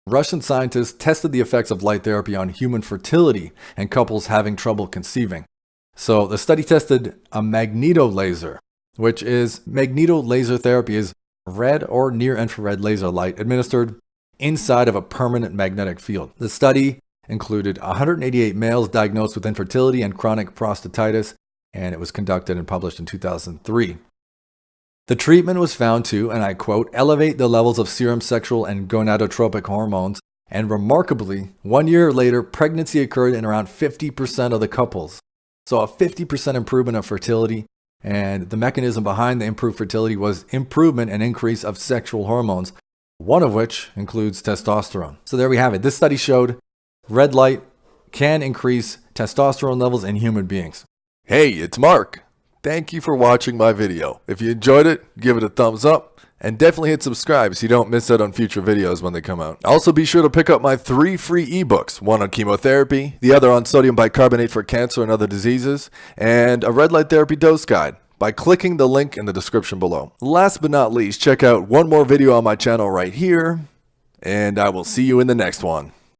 Russian scientists tested the effects of light therapy on human fertility and couples having trouble conceiving. So the study tested a magnetolaser, which is magnetolaser therapy is red or near infrared laser light administered inside of a permanent magnetic field. The study included 188 males diagnosed with infertility and chronic prostatitis, and it was conducted and published in 2003. The treatment was found to, and I quote, elevate the levels of serum sexual and gonadotropic hormones, and remarkably, 1 year later, pregnancy occurred in around 50% of the couples. So a 50% improvement of fertility, and the mechanism behind the improved fertility was improvement and increase of sexual hormones, one of which includes testosterone. So there we have it. This study showed red light can increase testosterone levels in human beings. Hey, it's Mark. Thank you for watching my video. If you enjoyed it, give it a thumbs up and definitely hit subscribe so you don't miss out on future videos when they come out. Also be sure to pick up my 3 free ebooks, one on chemotherapy, the other on sodium bicarbonate for cancer and other diseases, and a red light therapy dose guide by clicking the link in the description below. Last but not least, check out one more video on my channel right here, and I will see you in the next one.